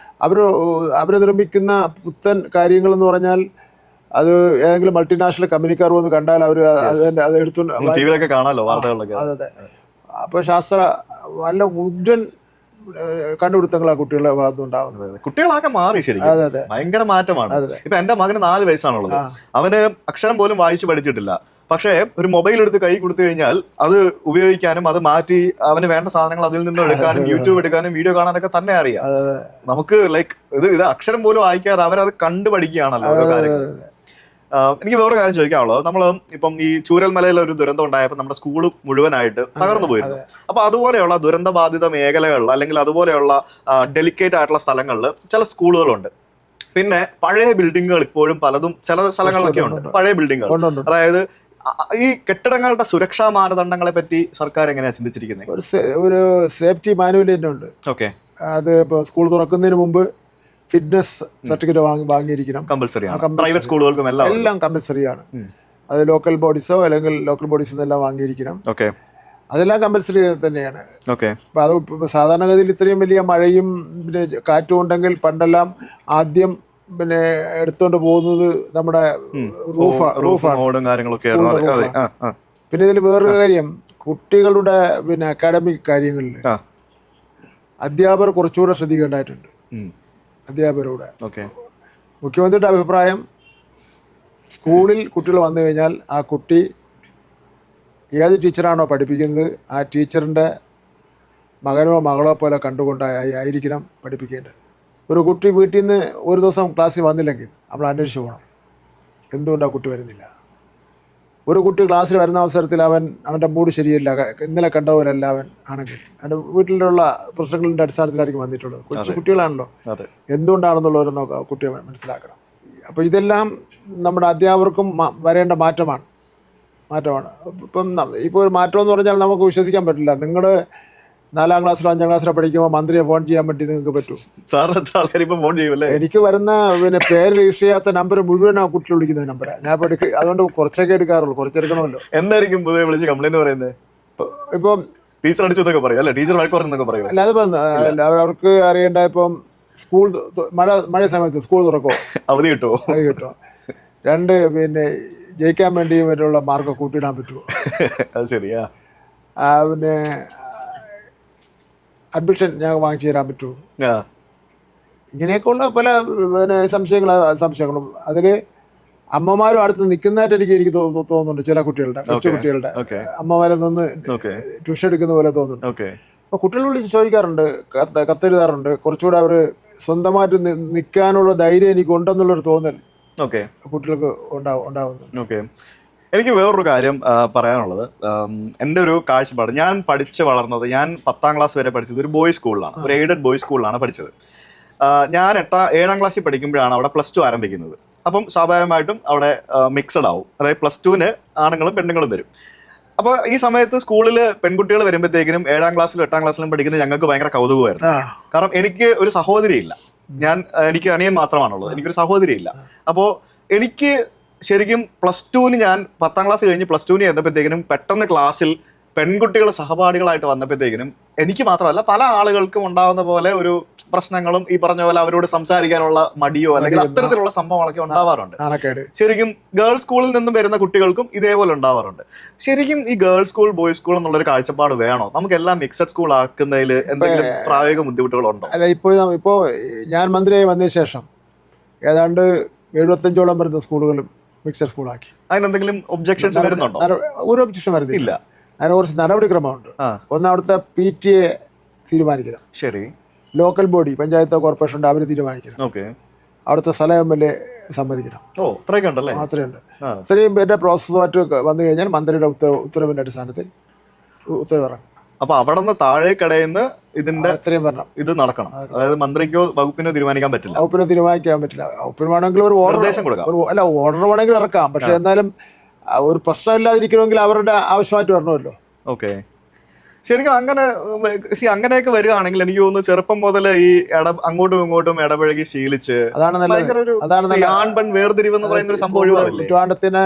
അവർ നിർമ്മിക്കുന്ന പുത്തൻ കാര്യങ്ങൾ എന്ന് പറഞ്ഞാൽ അത് ഏതെങ്കിലും മൾട്ടിനാഷണൽ കമ്പനിക്കാർ വന്ന് കണ്ടാൽ അവർ അത് എടുത്തുകൊണ്ട് കാണാലോ. അതെ. അപ്പോൾ നല്ല ഉഗ്രൻ കണ്ടുപിടുത്തങ്ങളാണ് കുട്ടികളുടെ ഭാഗത്ത് ഉണ്ടാവുന്നത്. കുട്ടികളാകെ മാറി ശരിക്കും, ഭയങ്കര മാറ്റമാണ്. ഇപ്പൊ എന്റെ മകന് 4 വയസ്സാണുള്ളത്. അവന് അക്ഷരം പോലും വായിച്ചു പഠിച്ചിട്ടില്ല. പക്ഷേ ഒരു മൊബൈൽ എടുത്ത് കൈ കൊടുത്തു കഴിഞ്ഞാൽ അത് ഉപയോഗിക്കാനും അത് മാറ്റി അവന് വേണ്ട സാധനങ്ങൾ അതിൽ നിന്ന് എടുക്കാനും യൂട്യൂബ് എടുക്കാനും വീഡിയോ കാണാനൊക്കെ തന്നെ അറിയാം. നമുക്ക് ലൈക്ക് ഇത് അക്ഷരം പോലും വായിക്കാതെ അവരത് കണ്ടു പഠിക്കുകയാണല്ലോ ഓരോ കാര്യങ്ങൾ. എനിക്ക് വേറെ കാര്യം ചോദിക്കാനുള്ളത്, നമ്മൾ ഇപ്പം ഈ ചൂരൽമലയിലെ ഒരു ദുരന്തം ഉണ്ടായപ്പോൾ നമ്മുടെ സ്കൂള് മുഴുവനായിട്ട് തകർന്നു പോയിരുന്നു. അപ്പൊ അതുപോലെയുള്ള ദുരന്ത ബാധിത മേഖലകളിൽ അല്ലെങ്കിൽ അതുപോലെയുള്ള ഡെലിക്കേറ്റ് ആയിട്ടുള്ള സ്ഥലങ്ങളിൽ ചില സ്കൂളുകളുണ്ട്. പിന്നെ പഴയ ബിൽഡിങ്ങുകൾ ഇപ്പോഴും പലതും ചില സ്ഥലങ്ങളിലൊക്കെ ഉണ്ട് പഴയ ബിൽഡിങ്ങുകൾ. അതായത് ഈ കെട്ടിടങ്ങളുടെ സുരക്ഷാ മാനദണ്ഡങ്ങളെ പറ്റി സർക്കാർ എങ്ങനെയാണ് ചിന്തിച്ചിരിക്കുന്നത്? ഒരു സേഫ്റ്റി മാനുവൽ തന്നെ ഉണ്ട്. ഓക്കെ. അത് ഇപ്പോൾ സ്കൂൾ തുറക്കുന്നതിന് മുമ്പ് ഫിറ്റ്നസ് സർട്ടിഫിക്കറ്റ് വാങ്ങിയിരിക്കണം. പ്രൈവറ്റ് സ്കൂളുകൾക്കും എല്ലാം കമ്പൽസറിയാണ്. അത് ലോക്കൽ ബോഡീസോ അല്ലെങ്കിൽ ലോക്കൽ ബോഡീസോ എല്ലാം വാങ്ങിയിരിക്കണം. അതെല്ലാം കമ്പൽസറി തന്നെയാണ്. അപ്പൊ അത് സാധാരണഗതിയിൽ ഇത്രയും വലിയ മഴയും പിന്നെ കാറ്റും ഉണ്ടെങ്കിൽ പണ്ടെല്ലാം ആദ്യം പിന്നെ എടുത്തോണ്ട് പോകുന്നത് നമ്മുടെ റൂഫാണ്. പിന്നെ ഇതിൽ വേറൊരു കാര്യം, കുട്ടികളുടെ പിന്നെ അക്കാഡമിക് കാര്യങ്ങളിൽ അധ്യാപകർ കുറച്ചുകൂടെ ശ്രദ്ധിക്കേണ്ടതായിട്ടുണ്ട്. അധ്യാപകരുടെ മുഖ്യമന്ത്രിയുടെ അഭിപ്രായം, സ്കൂളിൽ കുട്ടികൾ വന്നു കഴിഞ്ഞാൽ ആ കുട്ടി ഏത് ടീച്ചറാണോ പഠിപ്പിക്കുന്നത് ആ ടീച്ചറിൻ്റെ മകനോ മകളോ പോലെ കണ്ടുകൊണ്ടായിരിക്കണം പഠിപ്പിക്കേണ്ടത്. ഒരു കുട്ടി വീട്ടിൽ നിന്ന് ഒരു ദിവസം ക്ലാസ്സിൽ വന്നില്ലെങ്കിൽ നമ്മൾ അന്വേഷിച്ച് പോകണം എന്തുകൊണ്ടാണ് കുട്ടി വരുന്നില്ല. ഒരു കുട്ടി ക്ലാസ്സിൽ വരുന്ന അവസരത്തിൽ അവൻ്റെ മൂഡ് ശരിയല്ല, ഇന്നലെ കണ്ടവരല്ല അവൻ ആണെങ്കിൽ അവൻ്റെ വീട്ടിലുള്ള പ്രശ്നങ്ങളുടെ അടിസ്ഥാനത്തിലായിരിക്കും വന്നിട്ടുള്ളത്. കൊച്ചു കുട്ടികളാണല്ലോ, എന്തുകൊണ്ടാണെന്നുള്ളവരെന്നോ കുട്ടിയെ മനസ്സിലാക്കണം. അപ്പോൾ ഇതെല്ലാം നമ്മുടെ അധ്യാപകർക്കും വരേണ്ട മാറ്റമാണ്. ഇപ്പോൾ ഒരു മാറ്റം എന്ന് പറഞ്ഞാൽ നമുക്ക് വിശ്വസിക്കാൻ പറ്റില്ല. നിങ്ങൾ 4ാം ക്ലാസ്സിലോ 5ാം ക്ലാസ്സിലോ പഠിക്കുമ്പോൾ മന്ത്രിയെ ഫോൺ ചെയ്യാൻ വേണ്ടി നിങ്ങൾക്ക് പറ്റും. എനിക്ക് വരുന്ന പിന്നെ പേര് രജിസ്റ്റർ ചെയ്യാത്ത നമ്പർ മുഴുവൻ ആ കുട്ടികൾ വിളിക്കുന്ന നമ്പറാണ്. ഞാൻ ഇപ്പോൾ അതുകൊണ്ട് കുറച്ചൊക്കെ എടുക്കാറുള്ളൂ, കുറച്ചെടുക്കണമല്ലോ. എന്തായിരിക്കും പൊതുവെ വിളിച്ച് കംപ്ലൈന്റ് പറയുന്നത്? ഇപ്പം ടീച്ചർ അടിച്ചതൊക്കെ പറയും അല്ലേ? ടീച്ചർ വഴക്കുറെന്നൊക്കെ പറയും. അല്ല, അതിപ്പം അവർക്ക് അറിയേണ്ട, ഇപ്പം സ്കൂൾ മഴ സമയത്ത് സ്കൂൾ തുറക്കുമോ, അവധി കിട്ടുമോ? 2 പിന്നെ ജയിക്കാൻ വേണ്ടി മറ്റുള്ള മാർക്ക് കൂട്ടിയിടാൻ പറ്റുമോ? അത് ശരിയാ. പിന്നെ അഡ്മിഷൻ ഞാൻ വാങ്ങിച്ചു തരാൻ പറ്റുമോ? ഇങ്ങനെയൊക്കെയുള്ള പല പിന്നെ സംശയങ്ങളും അതിൽ അമ്മമാരും അടുത്ത് നിൽക്കുന്നതായിട്ട് എനിക്ക് തോന്നുന്നുണ്ട്. ചില കുട്ടികളുടെ കൊച്ചു കുട്ടികളുടെ അമ്മമാരെ നിന്ന് ട്യൂഷൻ എടുക്കുന്ന പോലെ തോന്നുന്നുണ്ട്. അപ്പോൾ കുട്ടികൾ വിളിച്ച് ചോദിക്കാറുണ്ട്, കത്തെഴുതാറുണ്ട്. കുറച്ചുകൂടെ അവർ സ്വന്തമായിട്ട് നിൽക്കാനുള്ള ധൈര്യം എനിക്കുണ്ടെന്നുള്ളൊരു തോന്നൽ കുട്ടികൾക്ക് ഉണ്ടാവുന്നുണ്ട്. എനിക്ക് വേറൊരു കാര്യം പറയാനുള്ളത്, എൻ്റെ ഒരു കാഴ്ചപ്പാട്, ഞാൻ പഠിച്ച് വളർന്നത്, ഞാൻ 10ാം ക്ലാസ് വരെ പഠിച്ചത് ഒരു ബോയ്സ് സ്കൂളിലാണ്, ഒരു എയ്ഡഡ് ബോയ്സ് സ്കൂളിലാണ് പഠിച്ചത്. ഞാൻ 7ാം ക്ലാസ്സിൽ പഠിക്കുമ്പോഴാണ് അവിടെ +2 ആരംഭിക്കുന്നത്. അപ്പം സ്വാഭാവികമായിട്ടും അവിടെ മിക്സഡ് ആവും, അതായത് +2-ന് ആണുങ്ങളും പെണ്ണുങ്ങളും വരും. അപ്പോൾ ഈ സമയത്ത് സ്കൂളിൽ പെൺകുട്ടികൾ വരുമ്പോഴത്തേക്കിനും 7ാം ക്ലാസ്സിലും 8ാം ക്ലാസ്സിലും പഠിക്കുന്ന ഞങ്ങൾക്ക് ഭയങ്കര കൗതുകമായിരുന്നു. കാരണം എനിക്ക് ഒരു സഹോദരിയില്ല, എനിക്ക് അനിയൻ മാത്രമാണുള്ളത്, എനിക്കൊരു സഹോദരിയില്ല. അപ്പോൾ എനിക്ക് ശരിക്കും +2-ന് ഞാൻ 10ാം ക്ലാസ് കഴിഞ്ഞ് +2-ന് ചെന്നപ്പോഴത്തേക്കിനും പെട്ടെന്ന് ക്ലാസ്സിൽ പെൺകുട്ടികൾ സഹപാഠികളായിട്ട് വന്നപ്പോഴത്തേക്കിനും എനിക്ക് മാത്രമല്ല പല ആളുകൾക്കും ഉണ്ടാകുന്ന പോലെ ഒരു പ്രശ്നങ്ങളും ഈ പറഞ്ഞ പോലെ അവരോട് സംസാരിക്കാനുള്ള മടിയോ അല്ലെങ്കിൽ അത്തരത്തിലുള്ള സംഭവങ്ങളൊക്കെ ഉണ്ടാവാറുണ്ട്. ശരിക്കും ഗേൾസ് സ്കൂളിൽ നിന്നും വരുന്ന കുട്ടികൾക്കും ഇതേപോലെ ഉണ്ടാവാറുണ്ട്. ശരിക്കും ഈ ഗേൾസ് സ്കൂൾ ബോയ്സ് സ്കൂൾ എന്നുള്ളൊരു കാഴ്ചപ്പാട് വേണോ? നമുക്ക് എല്ലാം മിക്സഡ് സ്കൂൾ ആക്കുന്നതിൽ എന്തെങ്കിലും പ്രായോഗിക ബുദ്ധിമുട്ടുകളുണ്ടോ? അല്ല, ഇപ്പോൾ ഞാൻ മന്ത്രിയായി വന്നതിന് ശേഷം ഏതാണ്ട് 75ഓളം വരുന്ന സ്കൂളുകളും മിക്സഡ് സ്കൂളാക്കി. അതിനെന്തെങ്കിലും ഒബ്ജക്ഷൻസ് വരുന്നുണ്ടോ? ഒരു ഒബ്ജക്ഷൻ വരുന്നില്ല. അതിന് കുറച്ച് നടപടിക്രമമുണ്ട്. ഒന്ന്, അവിടുത്തെ PTA തീരുമാനിക്കണം. ശരി. ലോക്കൽ ബോഡി, പഞ്ചായത്തോ കോർപ്പറേഷൻ്റെ അവർ തീരുമാനിക്കണം. അവിടുത്തെ സ്ഥലം MLA സമ്മതിക്കണം. അത്രയുണ്ട്. ഇത്രയും പേരുടെ പ്രോസസ്സുമായിട്ട് വന്നു കഴിഞ്ഞാൽ മന്ത്രിയുടെ ഉത്തരവിൻ്റെ അടിസ്ഥാനത്തിൽ ഉത്തരവിറങ്ങും. അപ്പൊ അവിടെ നിന്ന് താഴേക്കടയിൽ ഇതിന്റെ എത്രയും വരണം, ഇത് നടക്കണം. അതായത് മന്ത്രിക്കോ വകുപ്പിനോ തീരുമാനിക്കാൻ പറ്റില്ല. വകുപ്പിനോ തീരുമാനിക്കാൻ പറ്റില്ല. വകുപ്പിന് വേണമെങ്കിൽ ഒരു ഓർഡർ വേണമെങ്കിൽ ഇറക്കാം. പക്ഷെ എന്നാലും ഒരു പ്രശ്നമില്ലാതിരിക്കണമെങ്കിൽ അവരുടെ ആവശ്യമായിട്ട് വരണമല്ലോ. ഓക്കെ. ശരിക്കും അങ്ങനെ അങ്ങനെയൊക്കെ വരികയാണെങ്കിൽ എനിക്ക് തോന്നുന്നു ചെറുപ്പം മുതൽ ഈ അങ്ങോട്ടും ഇങ്ങോട്ടും ഇടപഴകി ശീലിച്ച് അതാണ് ഭയങ്കര ഒരു ആൺ പെൺ വേർതിരിവ് എന്ന് പറയുന്ന ഒരു സംഭവം ഒഴിവാവില്ലേ? ട്രിവാൻഡ്രത്തിന്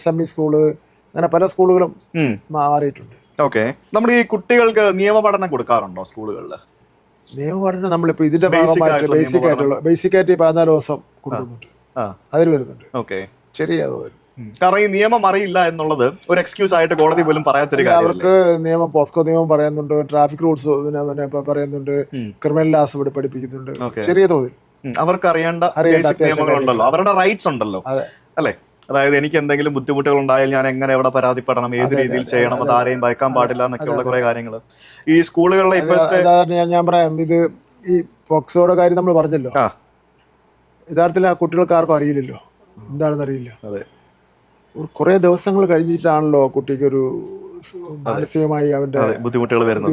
SME സ്കൂള് അങ്ങനെ പല സ്കൂളുകളും മാറിയിട്ടുണ്ട്. ഓക്കെ. നമ്മൾ ഈ കുട്ടികൾക്ക് നിയമപഠനം കൊടുക്കാറുണ്ടോ സ്കൂളുകളിൽ? നിയമപഠനം നമ്മളിപ്പോ ഇതിന്റെ ഭാഗമായിട്ട് ബേസിക് ആയിട്ട് 14 ദിവസം കൊടുക്കുന്നുണ്ട്, അതിൽ വരുന്നുണ്ട്. ഓക്കെ. ചെറിയ തോതിൽ. കാരണം ഈ നിയമം അറിയില്ല എന്നുള്ളത് ഒരു എക്സ്ക്യൂസ് ആയിട്ട് കോടതി പോലും പറയാത്തൊരു കാര്യം. അവർക്ക് നിയമം, പോസ്കോ നിയമം പറയുന്നുണ്ട്, ട്രാഫിക് റൂൾസ് പിന്നെ പറയുന്നുണ്ട്, ക്രിമിനൽ ലാസ് ഇവിടെ പഠിപ്പിക്കുന്നുണ്ട് ചെറിയ തോതിൽ. അവർക്ക് അറിയേണ്ട നിയമങ്ങളുണ്ടല്ലോ, അവരുടെ റൈറ്റ്സ് ഉണ്ടല്ലോ അല്ലെ? അതായത് എനിക്ക് എന്തെങ്കിലും ബുദ്ധിമുട്ടുകൾ ഉണ്ടായാൽ ഞാൻ എങ്ങനെ എവിടെ പരാതിപ്പെടണം, ഏത് രീതിയിൽ ചെയ്യണം, അത് ആരെയും ഭയക്കാൻ പാടില്ല എന്നൊക്കെയുള്ള കുറെ കാര്യങ്ങൾ ഈ സ്കൂളുകളിലെ ഇപ്പോഴത്തെ. ഞാൻ പറയാം, ഇത് ഈ പോക്സോയുടെ കാര്യം നമ്മൾ പറഞ്ഞല്ലോ, യഥാർത്ഥത്തിൽ ആ കുട്ടികൾക്ക് ആർക്കും അറിയില്ലല്ലോ, എന്താണെന്ന് അറിയില്ല. കുറെ ദിവസങ്ങൾ കഴിഞ്ഞിട്ടാണല്ലോ കുട്ടിക്കൊരു മാനസികമായി അവന്റെ ബുദ്ധിമുട്ടുകൾ വരുന്നത്.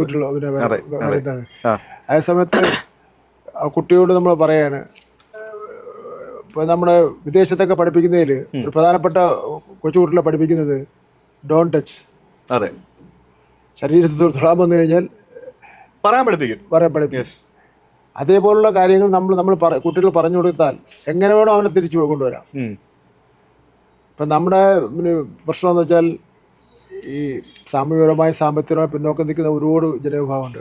അതേ സമയത്ത് ആ കുട്ടിയോട് നമ്മൾ പറയാണ്, ഇപ്പൊ നമ്മുടെ വിദേശത്തൊക്കെ പഠിപ്പിക്കുന്നതിൽ ഒരു പ്രധാനപ്പെട്ട കൊച്ചുകുട്ടികളെ പഠിപ്പിക്കുന്നത് ഡോണ്ട് ടച്ച്. അതെ, ശരീരത്തിൽ തൊടാൻ വന്നു കഴിഞ്ഞാൽ പറയാൻ പഠിപ്പിക്കും. അതേപോലുള്ള കാര്യങ്ങൾ നമ്മൾ കുട്ടികൾ പറഞ്ഞു കൊടുത്താൽ എങ്ങനെ വേണോ അവനെ തിരിച്ചു കൊണ്ടുവരാം. ഇപ്പം നമ്മുടെ പ്രശ്നമെന്ന് വെച്ചാൽ ഈ സാമൂഹികപരമായി സാമ്പത്തികമായി പിന്നോക്കം നിൽക്കുന്ന ഒരുപാട് ജനവിഭാഗമുണ്ട്.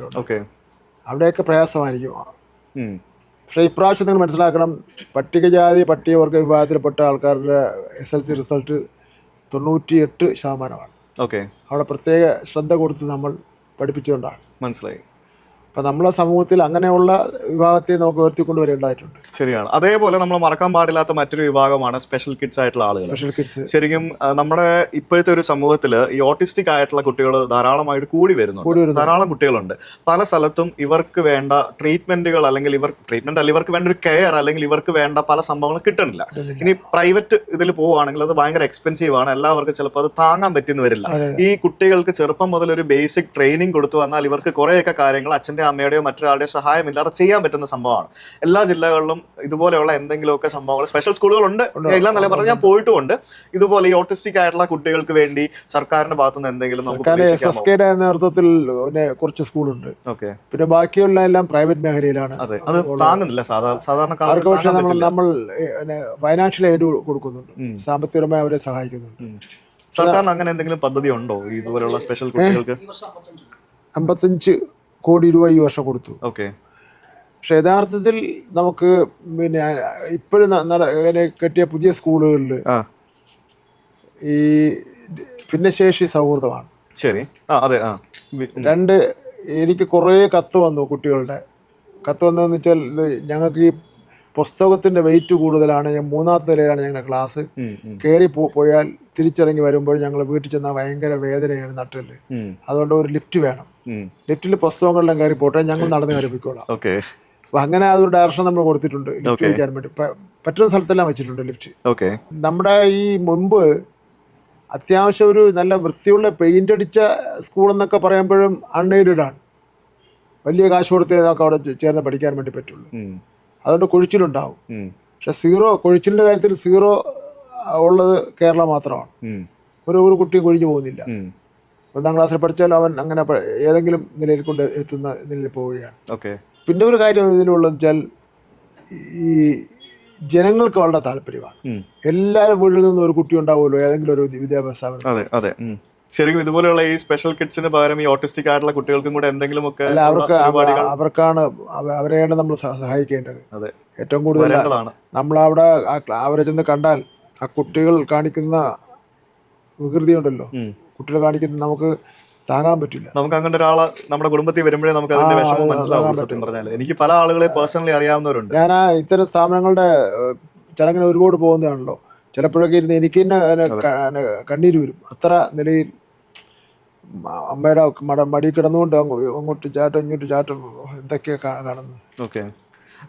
അവിടെയൊക്കെ പ്രയാസമായിരിക്കും. പക്ഷേ ഇപ്രാവശ്യം നിങ്ങൾ മനസ്സിലാക്കണം, പട്ടികജാതി പട്ടികവർഗ വിഭാഗത്തിൽപ്പെട്ട ആൾക്കാരുടെ SLC റിസൾട്ട് 98%. അവിടെ പ്രത്യേക ശ്രദ്ധ കൊടുത്ത് നമ്മൾ പഠിപ്പിച്ചുകൊണ്ടാണ്. മനസ്സിലായി. അപ്പം നമ്മളെ സമൂഹത്തിൽ അങ്ങനെയുള്ള വിഭാഗത്തെ നമുക്ക് ഉയർത്തിക്കൊണ്ടുവരേണ്ടതായിട്ടുണ്ട്. ശരിയാണ്. അതേപോലെ നമ്മൾ മറക്കാൻ പാടില്ലാത്ത മറ്റൊരു വിഭാഗമാണ് സ്പെഷ്യൽ കിഡ്സ് ആയിട്ടുള്ള ആളുകൾ. സ്പെഷ്യൽ കിഡ്സ് ശരിക്കും നമ്മുടെ ഇപ്പോഴത്തെ ഒരു സമൂഹത്തിൽ ഈ ഓട്ടിസ്റ്റിക് ആയിട്ടുള്ള കുട്ടികൾ ധാരാളമായിട്ട് കൂടി വരുന്നു. ധാരാളം കുട്ടികളുണ്ട്. പല സ്ഥലത്തും ഇവർക്ക് വേണ്ട ട്രീറ്റ്മെന്റുകൾ അല്ലെങ്കിൽ ഇവർക്ക് വേണ്ട ഒരു കെയർ അല്ലെങ്കിൽ ഇവർക്ക് വേണ്ട പല സംഭവങ്ങളും കിട്ടണില്ല. ഇനി പ്രൈവറ്റ് ഇതിൽ പോവുകയാണെങ്കിൽ അത് ഭയങ്കര എക്സ്പെൻസീവ് ആണ്. എല്ലാവർക്കും ചിലപ്പോൾ അത് താങ്ങാൻ പറ്റുന്ന വരില്ല. ഈ കുട്ടികൾക്ക് ചെറുപ്പം മുതൽ ഒരു ബേസിക് ട്രെയിനിങ് കൊടുത്തു വന്നാൽ ഇവർക്ക് കുറേയൊക്കെ കാര്യങ്ങൾ അച്ഛൻ്റെ അമ്മയുടെയോ മറ്റൊരാളുടെയോ സഹായമില്ലാതെ ചെയ്യാൻ പറ്റുന്ന സംഭവമാണ്. എല്ലാ ജില്ലകളിലും ഇതുപോലെയുള്ള എന്തെങ്കിലുമൊക്കെ സംഭവങ്ങൾ സ്പെഷ്യൽ സ്കൂളുകളുണ്ട്. എല്ലാം നല്ല പറഞ്ഞാൽ ഞാൻ പോയിട്ടുമുണ്ട്. ഇതുപോലെ ഈ ഓട്ടിസ്റ്റിക് ആയിട്ടുള്ള കുട്ടികൾക്ക് വേണ്ടി സർക്കാരിന്റെ ഭാഗത്തുനിന്ന് എന്തെങ്കിലും നേതൃത്വത്തിൽ കുറച്ച് സ്കൂളുണ്ട്. പിന്നെ ബാക്കിയുള്ള എല്ലാം പ്രൈവറ്റ് മേഖലയിലാണ്. അത് താങ്ങുന്നില്ല സാധാരണക്കാർക്ക്. പക്ഷേ നമ്മൾ ഫൈനാൻഷ്യൽ എയ്ഡ് കൊടുക്കുന്നുണ്ട്, സാമ്പത്തികപരമായി അവരെ സഹായിക്കുന്നുണ്ട്. സർക്കാരിന് അങ്ങനെ എന്തെങ്കിലും പദ്ധതി ഉണ്ടോ ഇതുപോലെയുള്ള സ്പെഷ്യൽ കുട്ടികൾക്ക്? 55 കോടി രൂപ ഈ വർഷം കൊടുത്തു. പക്ഷെ യഥാർത്ഥത്തിൽ നമുക്ക് പിന്നെ ഇപ്പോഴും കെട്ടിയ പുതിയ സ്കൂളുകളിൽ ഈ ഭിന്നശേഷി സൗഹൃദമാണ്. ശരി. എനിക്ക് കുറേ കത്ത് വന്നു. കുട്ടികളുടെ കത്ത് വന്നതെന്ന് വെച്ചാൽ, ഞങ്ങൾക്ക് ഈ പുസ്തകത്തിൻ്റെ വെയിറ്റ് കൂടുതലാണ്, 3ാമത്തെ നിലയിലാണ് ഞങ്ങളുടെ ക്ലാസ്, കയറി പോയാൽ തിരിച്ചിറങ്ങി വരുമ്പോൾ ഞങ്ങൾ വീട്ടിൽ ചെന്നാൽ ഭയങ്കര വേദനയാണ് നട്ടില്, അതുകൊണ്ട് ഒരു ലിഫ്റ്റ് വേണം, ലിഫ്റ്റിൽ പുസ്തകങ്ങളെല്ലാം കയറി പോട്ടെ, ഞങ്ങൾ നടന്ന് കയറി പോയിക്കോളാം. അപ്പം അങ്ങനെ അതൊരു ഡയറക്ഷൻ നമ്മൾ കൊടുത്തിട്ടുണ്ട്. ലിഫ്റ്റ് വയ്ക്കാൻ വേണ്ടി പറ്റുന്ന സ്ഥലത്തെല്ലാം വെച്ചിട്ടുണ്ട് ലിഫ്റ്റ്. നമ്മുടെ ഈ മുൻപ് അത്യാവശ്യം ഒരു നല്ല വൃത്തിയുള്ള പെയിന്റ് അടിച്ച സ്കൂൾ എന്നൊക്കെ പറയുമ്പോഴും അൺഎയ്ഡഡ് ആണ്. വലിയ കാശ് കൊടുത്തേ നമുക്ക് അവിടെ ചേർന്ന് പഠിക്കാൻ വേണ്ടി പറ്റുള്ളൂ. അതുകൊണ്ട് കൊഴിച്ചിലുണ്ടാവും. പക്ഷെ കൊഴിച്ചിലിൻ്റെ കാര്യത്തിൽ 0 ഉള്ളത് കേരളം മാത്രമാണ്. ഒരു കുട്ടിയും കൊഴിഞ്ഞു പോകുന്നില്ല. 1ാം ക്ലാസ്സിൽ പഠിച്ചാൽ അവൻ അങ്ങനെ ഏതെങ്കിലും നിലയിൽ കൊണ്ട് എത്തുന്ന നിലയിൽ പോവുകയാണ്. പിന്നെ ഒരു കാര്യം ഇതിലുള്ളതെന്ന് വെച്ചാൽ, ഈ ജനങ്ങൾക്ക് വളരെ താല്പര്യമാണ്. എല്ലാവരും വീട്ടിൽ നിന്നും ഒരു കുട്ടി ഉണ്ടാവുമല്ലോ, ഏതെങ്കിലും ഒരു വിദ്യാഭ്യാസ സ്ഥാപനം. ശരിക്കും ഇതുപോലെയുള്ള ഈ സ്പെഷ്യൽ കിഡ്സിന് പകരം ഈ ഓട്ടിസ്റ്റിക് ആയിട്ടുള്ള കുട്ടികൾക്കും കൂടെ എന്തെങ്കിലും ഒക്കെ അവരെയാണ് നമ്മൾ സഹായിക്കേണ്ടത്. ഏറ്റവും കൂടുതൽ നമ്മളവിടെ അവരെ ചെന്ന് കണ്ടാൽ ആ കുട്ടികൾ കാണിക്കുന്ന വികൃതി ഉണ്ടല്ലോ, കുട്ടികൾ കാണിക്കുന്ന നമുക്ക് താങ്ങാൻ പറ്റില്ല. നമുക്ക് അങ്ങനെ ഒരാളെ നമ്മുടെ കുടുംബത്തിൽ വരുമ്പോഴേ നമുക്ക് അതിന്റെ വിഷമം മനസ്സിലാവും. സത്യം പറഞ്ഞാൽ എനിക്ക് പല ആളുകളെ പേഴ്സണലി അറിയാവുന്നവരുണ്ട്. ഞാൻ ഇത്തരം സ്ഥാപനങ്ങളുടെ ചടങ്ങിന് ഒരുപാട് പോകുന്നതാണല്ലോ. ചിലപ്പോഴൊക്കെ ഇരുന്ന് എനിക്ക് തന്നെ കണ്ണീര് വരും. അത്ര നിലയിൽ അമ്മയുടെ മടി കിടന്നുകൊണ്ട് അങ്ങോട്ട് ചാട്ടം ഇങ്ങോട്ട് ചാട്ടം എന്തൊക്കെയാ കാണുന്നത്.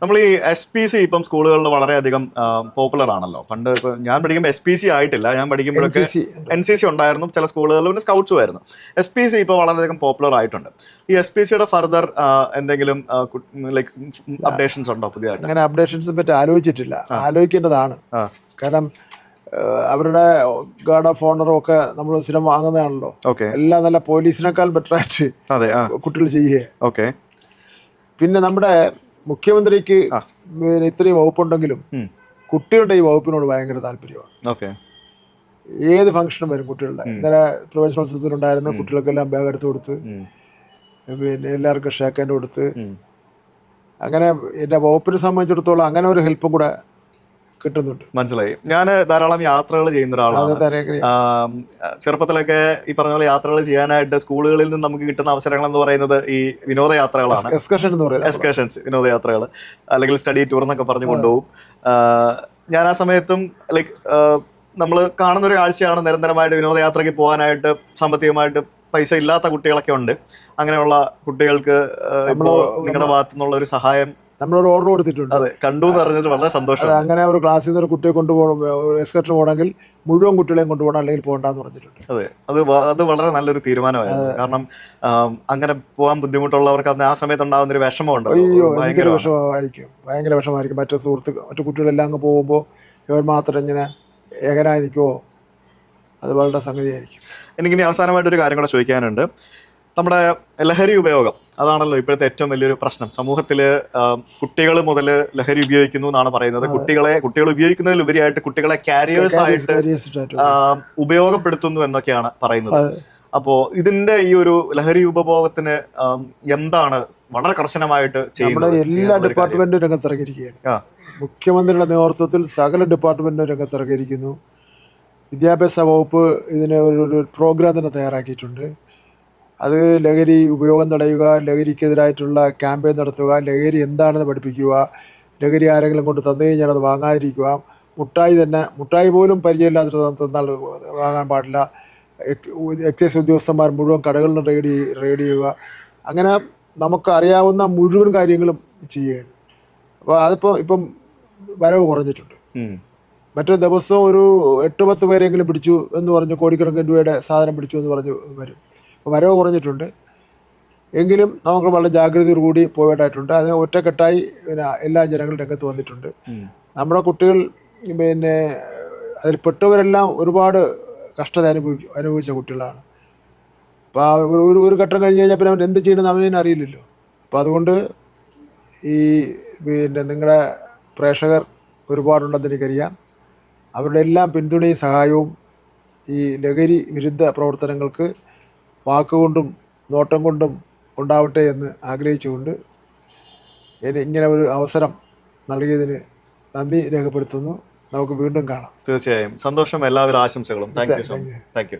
നമ്മൾ ഈ SPC ഇപ്പം സ്കൂളുകളിൽ വളരെയധികം പോപ്പുലർ ആണല്ലോ. പണ്ട് ഞാൻ പഠിക്കുമ്പോൾ SPC ആയിട്ടില്ല. ഞാൻ പഠിക്കുമ്പോഴൊക്കെ NCC ഉണ്ടായിരുന്നു, ചില സ്കൂളുകളിൽ പിന്നെ സ്കൗട്ട്സും ആയിരുന്നു. SPC ഇപ്പോൾ വളരെയധികം പോപ്പുലർ ആയിട്ടുണ്ട്. ഈ SPCയുടെ ഫർദർ എന്തെങ്കിലും ലൈക്ക് അപ്ഡേഷൻസ് ഉണ്ടോ പുതിയതായിട്ട്? അങ്ങനെ അപ്ഡേഷൻസിനെ പറ്റി ആലോചിച്ചിട്ടില്ല, ആലോചിക്കേണ്ടതാണ്. കാരണം അവരുടെ ഗാർഡ് ഓഫ് ഓണറും ഒക്കെ നമ്മൾ സ്ഥിരം വാങ്ങുന്നതാണല്ലോ. ഓക്കെ. എല്ലാം നല്ല പോലീസിനേക്കാൾ ബെറ്റർ ആയിട്ട് അതെ. കുട്ടികൾ ചെയ്യുക. ഓക്കെ. പിന്നെ നമ്മുടെ മുഖ്യമന്ത്രിക്ക് പിന്നെ ഇത്രയും വകുപ്പുണ്ടെങ്കിലും കുട്ടികളുടെ ഈ വകുപ്പിനോട് ഭയങ്കര താല്പര്യമാണ്. ഓക്കെ. ഏത് ഫംഗ്ഷനും വരും കുട്ടികളുടെ. ഇന്നലെ പ്രൊഫഷണൽ ഉണ്ടായിരുന്ന കുട്ടികൾക്കെല്ലാം ബാഗ് എടുത്ത് കൊടുത്ത്, പിന്നെ എല്ലാവർക്കും ഷേക്ക് ഹാൻഡ് കൊടുത്ത്, അങ്ങനെ എൻ്റെ വകുപ്പിനെ സംബന്ധിച്ചിടത്തോളം അങ്ങനെ ഒരു ഹെൽപ്പും കൂടെ കിട്ടുന്നുണ്ട്. മനസ്സിലായി. ഞാൻ ധാരാളം യാത്രകൾ ചെയ്യുന്ന ഒരാളാണ്. ചെറുപ്പത്തിലൊക്കെ ഈ പറഞ്ഞ പോലെ യാത്രകൾ ചെയ്യാനായിട്ട് സ്കൂളുകളിൽ നിന്ന് നമുക്ക് കിട്ടുന്ന അവസരങ്ങൾ എന്ന് പറയുന്നത് ഈ വിനോദയാത്രകളാണ്. എക്സ്കർഷൻ എന്ന് പറയുന്നത്. എക്സ്കർഷൻസ്, വിനോദയാത്രകൾ, അല്ലെങ്കിൽ സ്റ്റഡി ടൂർ എന്നൊക്കെ പറഞ്ഞു കൊണ്ടുപോകും. ഞാൻ ആ സമയത്തും ലൈക്ക് നമ്മൾ കാണുന്നൊരു കാഴ്ചയാണ്, നിരന്തരമായിട്ട് വിനോദയാത്രയ്ക്ക് പോകാനായിട്ട് സാമ്പത്തികമായിട്ട് പൈസ ഇല്ലാത്ത കുട്ടികളൊക്കെ ഉണ്ട്. അങ്ങനെയുള്ള കുട്ടികൾക്ക് നിങ്ങളുടെ ഭാഗത്തു നിന്നുള്ള ഒരു സഹായം നമ്മളൊരു ഓർഡർ കൊടുത്തിട്ടുണ്ട്. അതെ, കണ്ടു എന്ന് പറഞ്ഞത് വളരെ സന്തോഷം. അങ്ങനെ ഒരു ക്ലാസ്സിൽ നിന്ന് ഒരു കുട്ടിയെ കൊണ്ടുപോകണം, ഒരു എക്സ്കർഷൻ പോകണമെങ്കിൽ മുഴുവൻ കുട്ടികളെയും കൊണ്ടുപോകണം, അല്ലെങ്കിൽ പോകണ്ടെന്ന് പറഞ്ഞിട്ടുണ്ട്. അതെ, അത് വളരെ നല്ലൊരു തീരുമാനമായിരുന്നു. കാരണം അങ്ങനെ പോകാൻ ബുദ്ധിമുട്ടുള്ളവർക്ക് അന്ന് ആ സമയത്ത് ഉണ്ടാകുന്ന ഒരു വിഷമമുണ്ട്. അയ്യോ, ഭയങ്കര വിഷമമായിരിക്കും, ഭയങ്കര വിഷമമായിരിക്കും. മറ്റു കുട്ടികളെല്ലാം അങ്ങ് പോകുമ്പോൾ ഇവർ മാത്രം ഇങ്ങനെ എങ്ങനായി നിൽക്കുമോ, അത് വളരെ സംഗതിയായിരിക്കും. എനിക്കിനി അവസാനമായിട്ടൊരു കാര്യം കൂടെ ചോദിക്കാനുണ്ട്. നമ്മുടെ ലഹരി ഉപയോഗം അതാണല്ലോ ഇപ്പോഴത്തെ ഏറ്റവും വലിയൊരു പ്രശ്നം. സമൂഹത്തിൽ കുട്ടികൾ മുതൽ ലഹരി ഉപയോഗിക്കുന്നു എന്നാണ് പറയുന്നത്. കുട്ടികൾ ഉപയോഗിക്കുന്നതിലുപരിയായിട്ട് കുട്ടികളെ കാരിയേഴ്സ് ആയിട്ട് ഉപയോഗപ്പെടുത്തുന്നു എന്നൊക്കെയാണ് പറയുന്നത്. അപ്പോൾ ഇതിന്റെ ഈ ഒരു ലഹരി ഉപഭോഗത്തിന് എന്താണ് വളരെ കർശനമായിട്ട് ചെയ്യുന്നത്? എല്ലാ ഡിപ്പാർട്ട്മെന്റും രംഗത്തിറങ്ങിയിരിക്കുകയാണ്. മുഖ്യമന്ത്രിയുടെ നേതൃത്വത്തിൽ സകല ഡിപ്പാർട്ട്മെന്റും രംഗത്തിറങ്ങിയിരിക്കുന്നു. വിദ്യാഭ്യാസ വകുപ്പ് ഇതിന് ഒരു പ്രോഗ്രാം തന്നെ തയ്യാറാക്കിയിട്ടുണ്ട്. അത് ലഹരി ഉപയോഗം തടയുക, ലഹരിക്കെതിരായിട്ടുള്ള ക്യാമ്പയിൻ നടത്തുക, ലഹരി എന്താണെന്ന് പഠിപ്പിക്കുക, ലഹരി ആരെങ്കിലും കൊണ്ട് തന്നു കഴിഞ്ഞാൽ അത് വാങ്ങാതിരിക്കുക, മുട്ടായി പോലും പരിചയമില്ലാത്ത തന്നാൽ വാങ്ങാൻ പാടില്ല, എക്സൈസ് ഉദ്യോഗസ്ഥന്മാർ മുഴുവൻ കടകളിലും റെയ്ഡ് ചെയ്യുക, അങ്ങനെ നമുക്കറിയാവുന്ന മുഴുവൻ കാര്യങ്ങളും ചെയ്യുകയാണ്. അപ്പോൾ അതിപ്പോൾ ഇപ്പം വരവ് കുറഞ്ഞിട്ടുണ്ട്. മറ്റേ ദിവസവും ഒരു 8-10 പേരെങ്കിലും പിടിച്ചു എന്ന് പറഞ്ഞു, കോടിക്കണക്കിന് രൂപയുടെ സാധനം പിടിച്ചു എന്ന് പറഞ്ഞു വരും. അപ്പോൾ വരവ് കുറഞ്ഞിട്ടുണ്ട്. എങ്കിലും നമുക്ക് വളരെ ജാഗ്രതയോടുകൂടി പോകേണ്ടതായിട്ടുണ്ട്. അതിന് ഒറ്റക്കെട്ടായി പിന്നെ എല്ലാ ജനങ്ങളും രംഗത്ത് വന്നിട്ടുണ്ട്. നമ്മുടെ കുട്ടികൾ പിന്നെ അതിൽ പെട്ടവരെല്ലാം ഒരുപാട് കഷ്ടത അനുഭവിച്ച കുട്ടികളാണ്. അപ്പോൾ ഒരു ഘട്ടം കഴിഞ്ഞ് കഴിഞ്ഞാൽ പിന്നെ അവൻ എന്ത് ചെയ്യണമെന്ന് അവനെ അറിയില്ലല്ലോ. അപ്പോൾ അതുകൊണ്ട് ഈ പിന്നെ നിങ്ങളുടെ പ്രേക്ഷകർ ഒരുപാടുണ്ടെന്ന് എനിക്കറിയാം. അവരുടെ എല്ലാം പിന്തുണയും സഹായവും ഈ ലഹരി വിരുദ്ധ പ്രവർത്തനങ്ങൾക്ക് വാക്കുകൊണ്ടും നോട്ടം കൊണ്ടും ഉണ്ടാവട്ടെ എന്ന് ആഗ്രഹിച്ചുകൊണ്ട് ഇങ്ങനെ ഒരു അവസരം നൽകിയതിന് നന്ദി രേഖപ്പെടുത്തുന്നു. നമുക്ക് വീണ്ടും കാണാം. തീർച്ചയായും സന്തോഷം. എല്ലാവിധ ആശംസകളും. Thank you.